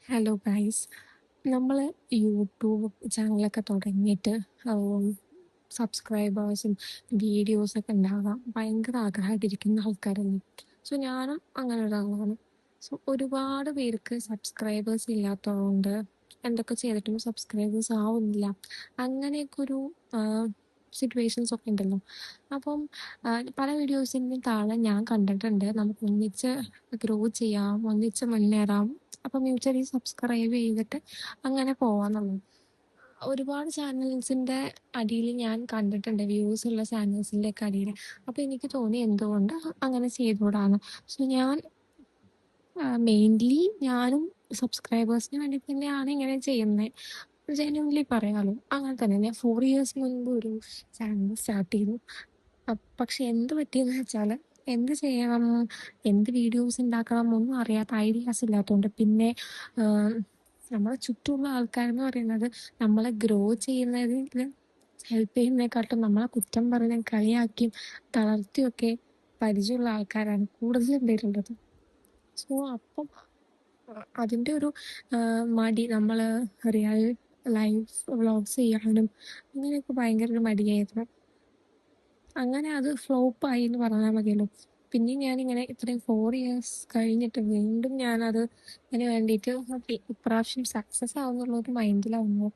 Hello guys. നമ്മൾ YouTube ചാനലൊക്കെ തുടങ്ങിയിട്ട് സബ്സ്ക്രൈബേഴ്സും വീഡിയോസൊക്കെ ഉണ്ടാകാം ഭയങ്കര ആഗ്രഹമായിട്ടിരിക്കുന്ന ആൾക്കാരല്ലേ. സോ ഞാനും അങ്ങനെ ഒരാളാണ്. സോ ഒരുപാട് പേർക്ക് സബ്സ്ക്രൈബേഴ്സ് ഇല്ലാത്തതുകൊണ്ട് എന്തൊക്കെ ചെയ്തിട്ടും സബ്സ്ക്രൈബേഴ്സ് ആവുന്നില്ല. അങ്ങനെയൊക്കെ ഒരു സിറ്റുവേഷൻസ് ഒക്കെ ഉണ്ടല്ലോ. അപ്പം പല വീഡിയോസിൻ്റെയും താഴെ ഞാൻ കണ്ടിട്ടുണ്ട്, നമുക്ക് ഒന്നിച്ച് ഗ്രോ ചെയ്യാം, ഒന്നിച്ച് മുന്നേറാം, അപ്പം മ്യൂച്വലി സബ്സ്ക്രൈബ് ചെയ്തിട്ട് അങ്ങനെ പോവാന്നുള്ളത്. ഒരുപാട് ചാനൽസിൻ്റെ അടിയിൽ ഞാൻ കണ്ടിട്ടുണ്ട്, വ്യൂസ് ഉള്ള ചാനൽസിൻ്റെ ഒക്കെ അടിയിൽ. അപ്പോൾ എനിക്ക് തോന്നി എന്തുകൊണ്ട് അങ്ങനെ ചെയ്തുകൂടാന്ന്. സോ ഞാൻ മെയിൻലി ഞാനും സബ്സ്ക്രൈബേഴ്സിന് വേണ്ടി തന്നെയാണ് ഇങ്ങനെ ചെയ്യുന്നത്. ജെന്യുവൻലി പറയാലോ, അങ്ങനെ തന്നെ. ഞാൻ 4 ഇയേഴ്സ് മുൻപ് ഒരു ചാനൽ സ്റ്റാർട്ട് ചെയ്തു. പക്ഷെ എന്ത് പറ്റിയെന്ന് വെച്ചാൽ, എന്ത് ചെയ്യണം, എന്ത് വീഡിയോസ് ഉണ്ടാക്കണം ഒന്നും അറിയാത്ത, ഐഡിയാസ് ഇല്ലാത്തതുകൊണ്ട്. പിന്നെ നമ്മളെ ചുറ്റുമുള്ള ആൾക്കാരെന്ന് പറയുന്നത് നമ്മളെ ഗ്രോ ചെയ്യുന്നതിൽ ഹെൽപ്പ് ചെയ്യുന്നതിനെക്കാട്ടും നമ്മളെ കുറ്റം പറഞ്ഞ് കളിയാക്കിയും തളർത്തിയൊക്കെ പരിചയമുള്ള ആൾക്കാരാണ് കൂടുതലും പേരുള്ളത്. സോ അപ്പം അതിൻ്റെ ഒരു മടി, നമ്മൾ റിയൽ ലൈഫ് വ്ളോഗ്സ് ചെയ്യാനും അങ്ങനെയൊക്കെ ഭയങ്കര ഒരു മടിയായിരുന്നു. അങ്ങനെ അത് ഫ്ലോപ്പായി എന്ന് പറഞ്ഞാൽ മതിയല്ലോ. പിന്നെ ഞാനിങ്ങനെ ഇത്രയും 4 ഇയേഴ്സ് കഴിഞ്ഞിട്ട് വീണ്ടും ഞാനത് അതിന് വേണ്ടിയിട്ട് ഇപ്രാവശ്യം സക്സസ് ആവുന്നുള്ളൊരു മൈൻഡിലാവുന്നു.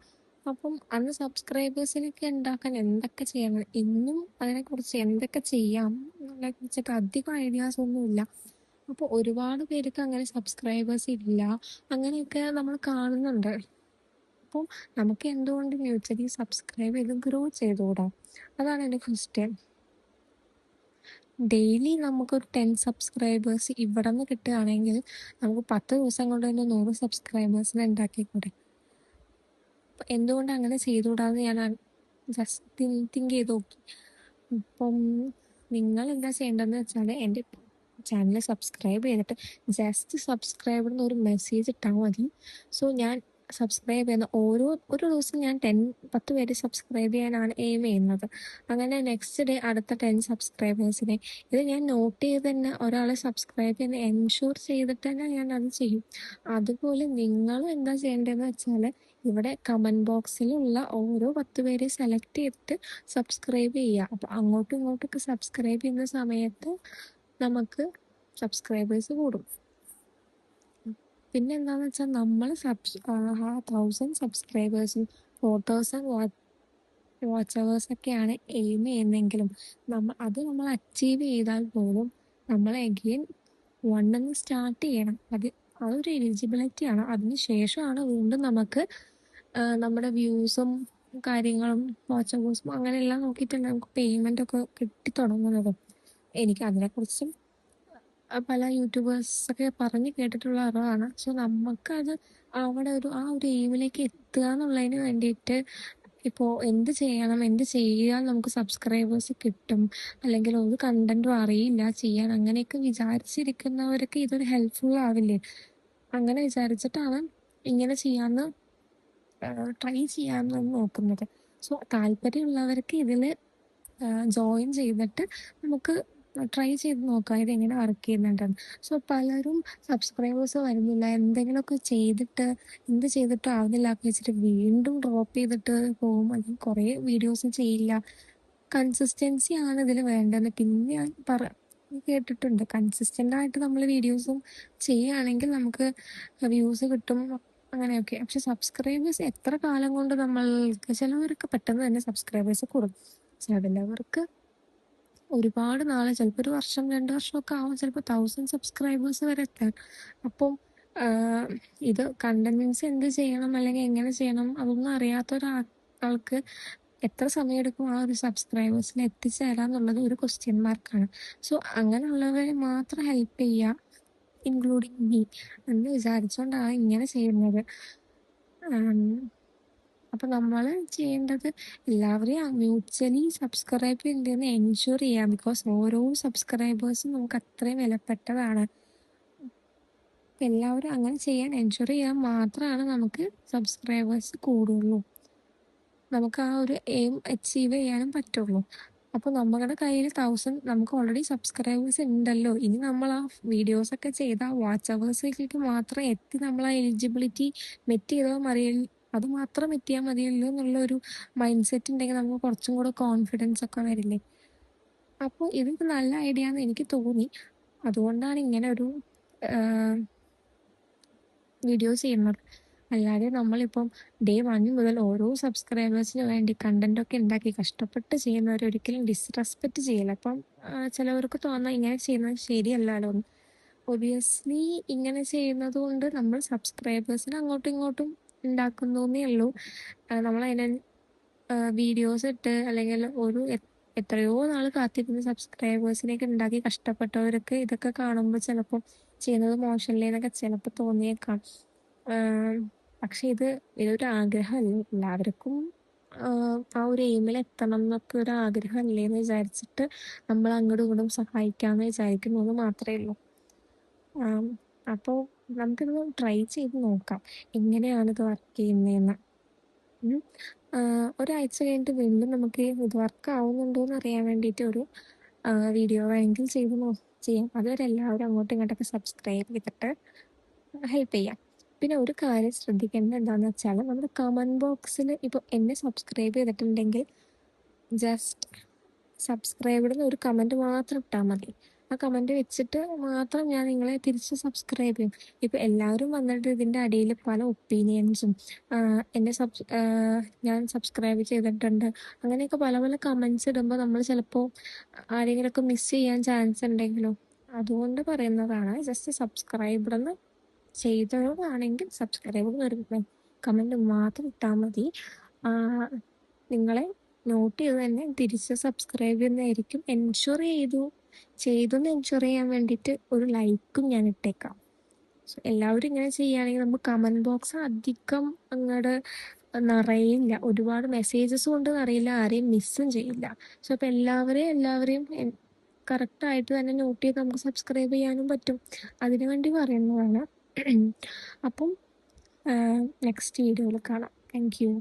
അപ്പം അന്ന് സബ്സ്ക്രൈബേഴ്സിനൊക്കെ ഉണ്ടാക്കാൻ എന്തൊക്കെ ചെയ്യണം, ഇന്നും അതിനെക്കുറിച്ച് എന്തൊക്കെ ചെയ്യാം എന്നതിനെ കുറിച്ചിട്ട് അധികം ഐഡിയാസ് ഒന്നുമില്ല. അപ്പോൾ ഒരുപാട് പേർക്ക് അങ്ങനെ സബ്സ്ക്രൈബേഴ്സ് ഇല്ല, അങ്ങനെയൊക്കെ നമ്മൾ കാണുന്നുണ്ട്. അപ്പോൾ നമുക്ക് എന്തുകൊണ്ട് മ്യൂച്വലി സബ്സ്ക്രൈബ് ചെയ്ത് ഗ്രോ ചെയ്തുകൂടാ? അതാണ് എൻ്റെ ക്വസ്റ്റ്യൻ. ഡെയിലി നമുക്കൊരു 10 സബ്സ്ക്രൈബേഴ്സ് ഇവിടെ നിന്ന് കിട്ടുകയാണെങ്കിൽ നമുക്ക് 10 ദിവസം കൊണ്ട് തന്നെ 100 സബ്സ്ക്രൈബേഴ്സിനെ ഉണ്ടാക്കിക്കൂടെ? എന്തുകൊണ്ട് അങ്ങനെ ചെയ്തുകൂടാന്ന് ഞാൻ ജസ്റ്റ് തിങ്ക് ചെയ്ത് നോക്കി. ഇപ്പം നിങ്ങൾ എന്താ ചെയ്യേണ്ടതെന്ന് വെച്ചാൽ, എൻ്റെ ചാനൽ സബ്സ്ക്രൈബ് ചെയ്തിട്ട് ജസ്റ്റ് സബ്സ്ക്രൈബ് എന്നൊരു മെസ്സേജ് ഇട്ടാൽ മതി. സോ ഞാൻ സബ്സ്ക്രൈബ് ചെയ്യുന്ന ഒരു ദിവസം ഞാൻ 10 പേര് സബ്സ്ക്രൈബ് ചെയ്യാനാണ് എയിം ചെയ്യുന്നത്. അങ്ങനെ നെക്സ്റ്റ് ഡേ അടുത്ത 10 സബ്സ്ക്രൈബേഴ്സിനെ, ഇത് ഞാൻ നോട്ട് ചെയ്ത് തന്നെ ഒരാളെ സബ്സ്ക്രൈബ് ചെയ്യുന്ന എൻഷുർ ചെയ്തിട്ട് തന്നെ ഞാൻ അത് ചെയ്യും. അതുപോലെ നിങ്ങളും എന്താ ചെയ്യേണ്ടതെന്ന് വെച്ചാൽ, ഇവിടെ കമൻറ്റ് ബോക്സിലുള്ള ഓരോ 10 പേരെ സെലക്ട് ചെയ്തിട്ട് സബ്സ്ക്രൈബ് ചെയ്യുക. അപ്പോൾ അങ്ങോട്ടും ഇങ്ങോട്ടൊക്കെ സബ്സ്ക്രൈബ് ചെയ്യുന്ന സമയത്ത് നമുക്ക് സബ്സ്ക്രൈബേഴ്സ് കൂടും. പിന്നെ എന്താണെന്ന് വെച്ചാൽ, നമ്മൾ 1000 സബ്സ്ക്രൈബേഴ്സും 4000 വാച്ച് അവേഴ്സൊക്കെയാണ് എയിം ചെയ്യുന്നതെങ്കിലും നമ്മൾ അച്ചീവ് ചെയ്താൽ പോലും നമ്മൾ എഗെയിൻ 1 സ്റ്റാർട്ട് ചെയ്യണം. അതൊരു എലിജിബിലിറ്റിയാണ്. അതിന് ശേഷമാണ് വീണ്ടും നമുക്ക് നമ്മുടെ വ്യൂസും കാര്യങ്ങളും വാച്ച് അവേഴ്സും അങ്ങനെയെല്ലാം നോക്കിയിട്ടുണ്ട് നമുക്ക് പേയ്മെൻ്റ് ഒക്കെ കിട്ടിത്തുടങ്ങുന്നത്. എനിക്ക് അതിനെക്കുറിച്ചും പല യൂട്യൂബേഴ്സൊക്കെ പറഞ്ഞ് കേട്ടിട്ടുള്ള അറിവാണ്. സോ നമുക്കത് അവിടെ ആ ഒരു എയിമിലേക്ക് എത്തുക എന്നുള്ളതിന് വേണ്ടിയിട്ട് ഇപ്പോൾ എന്ത് ചെയ്യണം, എന്ത് ചെയ്യാൻ നമുക്ക് സബ്സ്ക്രൈബേഴ്സ് കിട്ടും, അല്ലെങ്കിൽ ഒരു കണ്ടന്റും അറിയില്ല ചെയ്യാൻ, അങ്ങനെയൊക്കെ വിചാരിച്ചിരിക്കുന്നവർക്ക് ഇതൊരു ഹെൽപ്ഫുൾ ആവില്ലേ? അങ്ങനെ വിചാരിച്ചിട്ടാണ് ഇങ്ങനെ ചെയ്യാമെന്ന് ട്രൈ ചെയ്യാമെന്ന് നോക്കുന്നത്. സോ താല്പര്യമുള്ളവർക്ക് ഇതിൽ ജോയിൻ ചെയ്തിട്ട് നമുക്ക് ട്രൈ ചെയ്ത് നോക്കാം ഇതെങ്ങനെ വർക്ക് ചെയ്യുന്നുണ്ടെന്ന്. സോ പലരും സബ്സ്ക്രൈബേഴ്സ് വരുന്നില്ല, എന്തെങ്കിലുമൊക്കെ ചെയ്തിട്ട് എന്ത് ചെയ്തിട്ടും ആവുന്നില്ല ഒക്കെ വെച്ചിട്ട് വീണ്ടും ഡ്രോപ്പ് ചെയ്തിട്ട് പോകും, അല്ലെങ്കിൽ കുറേ വീഡിയോസ് ചെയ്യില്ല. കൺസിസ്റ്റൻസി ആണ് ഇതിൽ വേണ്ടതെന്ന് പിന്നെ ഞാൻ കേട്ടിട്ടുണ്ട്. കൺസിസ്റ്റൻ്റ് ആയിട്ട് നമ്മൾ വീഡിയോസും ചെയ്യുകയാണെങ്കിൽ നമുക്ക് വ്യൂസ് കിട്ടും, അങ്ങനെയൊക്കെ. പക്ഷെ സബ്സ്ക്രൈബേഴ്സ് എത്ര കാലം കൊണ്ട് നമ്മൾക്ക്, ചിലവർക്ക് പെട്ടെന്ന് തന്നെ സബ്സ്ക്രൈബേഴ്സ് കൂടും, ചിലവർക്ക് ഒരുപാട് നാളെ, ചിലപ്പോൾ 1 വർഷം 2 വർഷമൊക്കെ ആവും ചിലപ്പോൾ 1000 സബ്സ്ക്രൈബേഴ്സ് വരെ എത്താൻ. അപ്പം ഇത് കണ്ടൻസ് എന്ത് ചെയ്യണം അല്ലെങ്കിൽ എങ്ങനെ ചെയ്യണം അതൊന്നും അറിയാത്ത ഒരാൾക്ക് എത്ര സമയമെടുക്കും ആ ഒരു സബ്സ്ക്രൈബേഴ്സിനെ എത്തിച്ചേരാന്നുള്ളത് ഒരു ക്വസ്റ്റ്യൻ മാർക്കാണ്. സോ അങ്ങനെയുള്ളവരെ മാത്രം ഹെൽപ്പ് ചെയ്യുക, ഇൻക്ലൂഡിങ് മീ എന്ന് വിചാരിച്ചുകൊണ്ടാണ് ഇങ്ങനെ ചെയ്യുന്നത്. അപ്പം നമ്മൾ ചെയ്യേണ്ടത് എല്ലാവരെയും മ്യൂച്വലി സബ്സ്ക്രൈബ് ചെയ്യുന്നതെന്ന് എൻഷുർ ചെയ്യാം. ബിക്കോസ് ഓരോ സബ്സ്ക്രൈബേഴ്സും നമുക്ക് അത്രയും വിലപ്പെട്ടതാണ്. എല്ലാവരും അങ്ങനെ ചെയ്യാൻ എൻഷുർ ചെയ്യാൻ മാത്രമാണ് നമുക്ക് സബ്സ്ക്രൈബേഴ്സ് കൂടുള്ളൂ, നമുക്ക് ആ ഒരു എയിം അച്ചീവ് ചെയ്യാനും പറ്റുള്ളൂ. അപ്പോൾ നമ്മുടെ കയ്യിൽ 1000 നമുക്ക് ഓൾറെഡി സബ്സ്ക്രൈബേഴ്സ് ഉണ്ടല്ലോ. ഇനി നമ്മൾ ആ വീഡിയോസൊക്കെ ചെയ്ത് ആ വാച്ച് അവേഴ്സിലേക്ക് മാത്രം എത്തി നമ്മൾ ആ എലിജിബിലിറ്റി മെറ്റ് ചെയ്താൽ മതി, അത് മാത്രം എത്തിയാൽ മതിയല്ലോ എന്നുള്ളൊരു മൈൻഡ് സെറ്റ് ഉണ്ടെങ്കിൽ നമുക്ക് കുറച്ചും കൂടെ കോൺഫിഡൻസ് ഒക്കെ വരില്ലേ. അപ്പോൾ ഇതൊരു നല്ല ഐഡിയ എന്ന് എനിക്ക് തോന്നി. അതുകൊണ്ടാണ് ഇങ്ങനെ ഒരു വീഡിയോ ചെയ്യുന്നത്. അല്ലാതെ നമ്മളിപ്പം ഡേ 1 മുതൽ ഓരോ സബ്സ്ക്രൈബേഴ്സിന് വേണ്ടി കണ്ടന്റൊക്കെ ഉണ്ടാക്കി കഷ്ടപ്പെട്ട് ചെയ്യുന്നവരൊരിക്കലും ഡിസ്റെസ്പെക്റ്റ് ചെയ്യില്ല. അപ്പം ചിലവർക്ക് തോന്നാം ഇങ്ങനെ ചെയ്യുന്നത് ശരിയല്ലല്ലോ എന്ന്. ഒബിയസ്ലി ഇങ്ങനെ ചെയ്യുന്നത് കൊണ്ട് നമ്മൾ സബ്സ്ക്രൈബേഴ്സിന് അങ്ങോട്ടും ഇങ്ങോട്ടും ഉണ്ടാക്കുന്നേ ഉള്ളൂ. നമ്മളതിനെ വീഡിയോസ് ഇട്ട് അല്ലെങ്കിൽ ഒരു എത്രയോ നാൾ കാത്തിരുന്ന് സബ്സ്ക്രൈബേഴ്സിനെയൊക്കെ ഉണ്ടാക്കി കഷ്ടപ്പെട്ടവരൊക്കെ ഇതൊക്കെ കാണുമ്പോൾ ചിലപ്പോൾ ചെയ്യുന്നത് മോശമല്ലേ എന്നൊക്കെ ചിലപ്പോൾ തോന്നിയേക്കാം. പക്ഷെ ഇതൊരു ആഗ്രഹമല്ലേ, എല്ലാവർക്കും ആ ഒരു എയിമിൽ എത്തണം എന്നൊക്കെ ഒരു ആഗ്രഹമല്ലേ എന്ന് വിചാരിച്ചിട്ട് നമ്മൾ അങ്ങോട്ടും ഇങ്ങോട്ടും സഹായിക്കാമെന്ന് വിചാരിക്കുന്നത് മാത്രമേ ഉള്ളൂ. അപ്പോൾ നമുക്കിത് ട്രൈ ചെയ്ത് നോക്കാം എങ്ങനെയാണിത് വർക്ക് ചെയ്യുന്നതെന്ന്. ഒരാഴ്ച കഴിഞ്ഞിട്ട് വീണ്ടും നമുക്ക് ഇത് വർക്ക് ആവുന്നുണ്ടോ എന്ന് അറിയാൻ വേണ്ടിയിട്ട് ഒരു വീഡിയോ വേണമെങ്കിൽ ചെയ്യാം. അതുവരെ എല്ലാവരും അങ്ങോട്ടും ഇങ്ങോട്ടൊക്കെ സബ്സ്ക്രൈബ് ചെയ്തിട്ട് ഹെൽപ്പ് ചെയ്യാം. പിന്നെ ഒരു കാര്യം ശ്രദ്ധിക്കേണ്ടത് എന്താണെന്ന് വെച്ചാൽ നമ്മുടെ കമൻറ്റ് ബോക്സിൽ ഇപ്പോൾ എന്നെ സബ്സ്ക്രൈബ് ചെയ്തിട്ടുണ്ടെങ്കിൽ ജസ്റ്റ് സബ്സ്ക്രൈബിന് ഒരു കമൻറ്റ് മാത്രം ഇട്ടാൽ മതി. ആ കമൻറ്റ് വെച്ചിട്ട് മാത്രം ഞാൻ നിങ്ങളെ തിരിച്ച് സബ്സ്ക്രൈബ് ചെയ്യും. ഇപ്പോൾ എല്ലാവരും വന്നിട്ട് ഇതിൻ്റെ അടിയിൽ പല ഒപ്പീനിയൻസും ഞാൻ സബ്സ്ക്രൈബ് ചെയ്തിട്ടുണ്ട് അങ്ങനെയൊക്കെ പല പല കമൻറ്റ്സ് ഇടുമ്പോൾ നമ്മൾ ചിലപ്പോൾ ആരെങ്കിലുമൊക്കെ മിസ് ചെയ്യാൻ ചാൻസ് ഉണ്ടെങ്കിലോ, അതുകൊണ്ട് പറയുന്നതാണ്. ജസ്റ്റ് സബ്സ്ക്രൈബിടെന്ന് ചെയ്തതാണെങ്കിൽ സബ്സ്ക്രൈബ് ഒരു കമൻറ്റ് മാത്രം ഇട്ടാൽ മതി. നിങ്ങളെ നോട്ട് ചെയ്ത് തന്നെ തിരിച്ച് സബ്സ്ക്രൈബ് ചെയ്യുന്നതായിരിക്കും. ചെയ്തെന്ന് എൻഷുർ ചെയ്യാൻ വേണ്ടിയിട്ട് ഒരു ലൈക്കും ഞാൻ ഇട്ടേക്കാം. സോ എല്ലാവരും ഇങ്ങനെ ചെയ്യുകയാണെങ്കിൽ നമുക്ക് കമൻറ്റ് ബോക്സ് അധികം അങ്ങോട്ട് നിറയില്ല, ഒരുപാട് മെസ്സേജസ് കൊണ്ട് നിറയില്ല, ആരെയും മിസ്സും ചെയ്യില്ല. സോ അപ്പോൾ എല്ലാവരെയും കറക്റ്റായിട്ട് തന്നെ നോട്ട് ചെയ്ത് നമുക്ക് സബ്സ്ക്രൈബ് ചെയ്യാനും പറ്റും. അതിനു വേണ്ടി പറയുന്നതാണ്. അപ്പം നെക്സ്റ്റ് വീഡിയോയിൽ കാണാം. Thank you.